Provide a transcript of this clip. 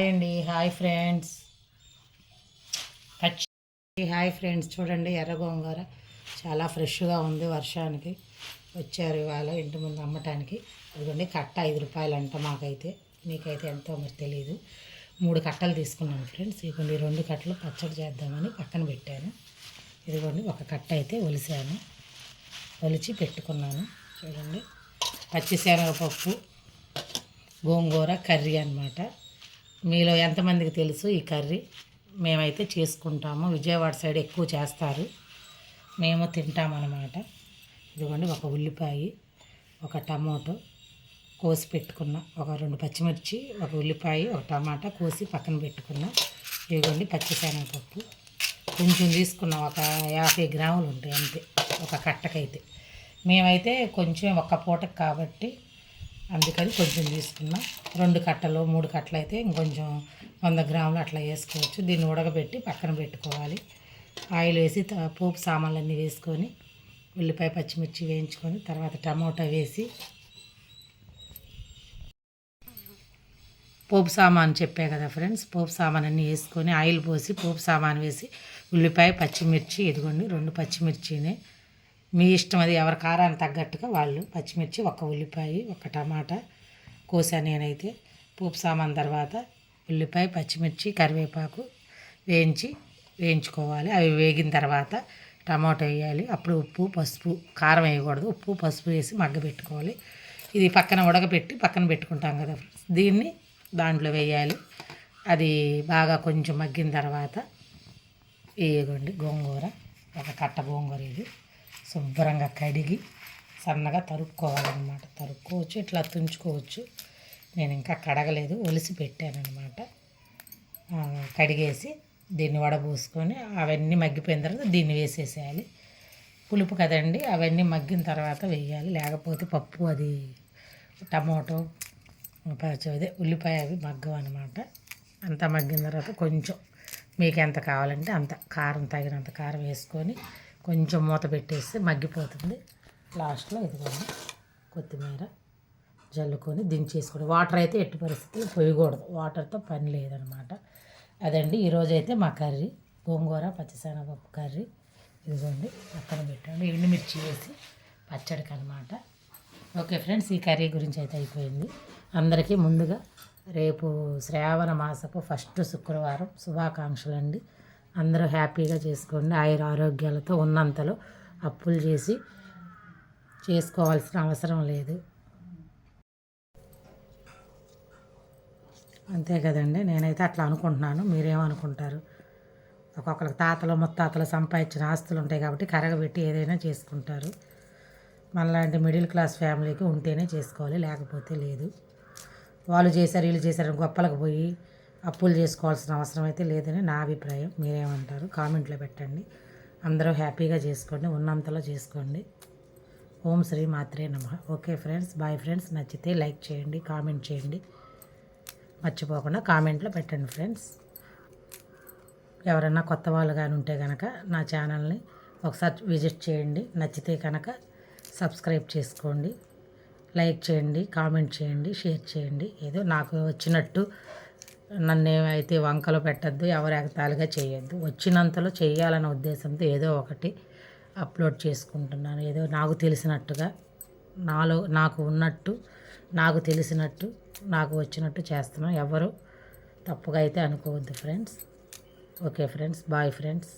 అండి hi friends hi friends చూడండి ఎర్ర గోంగూర చాలా ఫ్రెష్గా ఉంది. వర్షానికి వచ్చారు ఇవాళ ఇంటి ముందు అమ్మటానికి. అదిగోండి కట్ట 5 రూపాయలు అంట. మాకైతే మీకైతే ఎంతో మరి తెలియదు. 3 కట్టలు తీసుకున్నాను ఫ్రెండ్స్. ఇదిగోండి 2 కట్టలు పచ్చడి చేద్దామని పక్కన పెట్టాను. ఇదిగోండి ఒక కట్ట అయితే ఒలిచి పెట్టుకున్నాను. చూడండి పచ్చిశనగపప్పు గోంగూర కర్రీ అన్నమాట. మీలో ఎంతమందికి తెలుసు ఈ కర్రీ? మేమైతే చేసుకుంటాము. విజయవాడ సైడ్ ఎక్కువ చేస్తారు, మేము తింటామన్నమాట. ఇదిగోండి ఒక ఉల్లిపాయ, ఒక టమోటో కోసి పెట్టుకున్న, ఒక 2 పచ్చిమిర్చి, ఒక ఉల్లిపాయ, ఒక టమాటా కోసి పక్కన పెట్టుకున్న. ఇదిగోండి పచ్చిశనగపప్పు కొంచెం తీసుకున్నాం, ఒక 50 గ్రాములు ఉంటాయి అంతే ఒక కట్టకైతే. మేమైతే కొంచెం ఒక్క పూటకు కాబట్టి అందుకని కొంచెం తీసుకున్నాం. 2 కట్టలు 3 కట్టలు అయితే ఇంకొంచెం 100 గ్రాములు అట్లా వేసుకోవచ్చు. దీన్ని ఉడకబెట్టి పక్కన పెట్టుకోవాలి. ఆయిల్ వేసి పోపు సామాన్లన్నీ వేసుకొని ఉల్లిపాయ పచ్చిమిర్చి వేయించుకొని తర్వాత టమోటా వేసి పోపు సామాన్ చెప్పే కదా ఫ్రెండ్స్, పోపు సామాన్ అన్నీ వేసుకొని ఆయిల్ పోసి పోపు సామాన్ వేసి ఉల్లిపాయ పచ్చిమిర్చి, ఇదిగోండి 2 పచ్చిమిర్చినే మీ ఇష్టం, అది ఎవరి కారానికి తగ్గట్టుగా వాళ్ళు. పచ్చిమిర్చి, ఒక ఉల్లిపాయ, ఒక టమాటా కోసా నేనైతే. పోపు సామాన్ తర్వాత ఉల్లిపాయ పచ్చిమిర్చి కరివేపాకు వేయించుకోవాలి. అవి వేగిన తర్వాత టమాటో వేయాలి. అప్పుడు ఉప్పు పసుపు, కారం వేయకూడదు, ఉప్పు పసుపు వేసి మగ్గబెట్టుకోవాలి. ఇది పక్కన ఉడకపెట్టి పక్కన పెట్టుకుంటాం కదా, దీన్ని దాంట్లో వేయాలి. అది బాగా కొంచెం మగ్గిన తర్వాత వేయకండి గోంగూర, ఒక కట్ట గోంగూర ఇది శుభ్రంగా కడిగి సన్నగా తరుక్కోవాలన్నమాట. తరుక్కోవచ్చు, ఇట్లా తుంచుకోవచ్చు. నేను ఇంకా కడగలేదు, ఒలిసి పెట్టాను అనమాట. కడిగేసి దీన్ని వడబోసుకొని అవన్నీ మగ్గిపోయిన తర్వాత దీన్ని వేసేసేయాలి. పులుపు కదండి, అవన్నీ మగ్గిన తర్వాత వేయాలి. లేకపోతే పప్పు అది టమోటో అదే ఉల్లిపాయ అవి మగ్గవు అనమాట. అంతా మగ్గిన తర్వాత కొంచెం మీకు ఎంత కావాలంటే అంత కారం, తగినంత కారం వేసుకొని కొంచెం మూత పెట్టేస్తే మగ్గిపోతుంది. లాస్ట్లో ఇదిగోండి కొత్తిమీర జల్లుకొని దించేసుకోండి. వాటర్ అయితే ఎట్టి పరిస్థితులు పోయకూడదు, వాటర్తో పని లేదనమాట. అదండి ఈరోజైతే మా కర్రీ గోంగూర పచ్చిశనగపప్పు కర్రీ. ఇదిగోండి పక్కన పెట్టండి ఎండుమిర్చి వేసి పచ్చడికి అనమాట. ఓకే ఫ్రెండ్స్, ఈ కర్రీ గురించి అయితే అయిపోయింది. అందరికీ ముందుగా రేపు శ్రావణ మాసపు ఫస్ట్ శుక్రవారం శుభాకాంక్షలు అండి. అందరూ హ్యాపీగా చేసుకోండి. ఆరోగ్యాలతో ఉన్నంతలో అప్పులు చేసి చేసుకోవాల్సిన అవసరం లేదు. అంతే కదండి, నేనైతే అట్లా అనుకుంటున్నాను. మీరేమనుకుంటారు? ఒక్కొక్కరికి తాతలు ముత్తాతలు సంపాదించిన ఆస్తులు ఉంటాయి కాబట్టి కరగబెట్టి ఏదైనా చేసుకుంటారు. మనలాంటి మిడిల్ క్లాస్ ఫ్యామిలీకి ఉంటేనే చేసుకోవాలి, లేకపోతే లేదు. వాళ్ళు చేశారు వీళ్ళు చేశారు గొప్పలకు పోయి అప్పులు చేసుకోవాల్సిన అవసరం అయితే లేదని నా అభిప్రాయం. మీరేమంటారు? కామెంట్లో పెట్టండి. అందరూ హ్యాపీగా చేసుకోండి, ఉన్నంతలో చేసుకోండి. ఓం శ్రీ మాత్రే నమః. Okay friends, bye friends. నచ్చితే లైక్ చేయండి, కామెంట్ చేయండి, మర్చిపోకుండా కామెంట్లో పెట్టండి ఫ్రెండ్స్. ఎవరైనా కొత్త వాళ్ళు కానీ ఉంటే కనుక నా ఛానల్ని ఒకసారి విజిట్ చేయండి. నచ్చితే కనుక సబ్స్క్రైబ్ చేసుకోండి, లైక్ చేయండి, కామెంట్ చేయండి, షేర్ చేయండి. ఏదో నాకు వచ్చినట్టు నన్ను ఏమైతే వంకలు పెట్టద్దు, ఎవరు ఎగతాళిగా చేయొద్దు. వచ్చినంతలో చేయాలనే ఉద్దేశంతో ఏదో ఒకటి అప్లోడ్ చేసుకుంటున్నాను. ఏదో నాకు తెలిసినట్టుగా, నాకు ఉన్నట్టు, నాకు తెలిసినట్టు, నాకు వచ్చినట్టు చేస్తున్నాను. ఎవరు తప్పుగా అయితే అనుకోవద్దు friends. Okay friends, bye friends.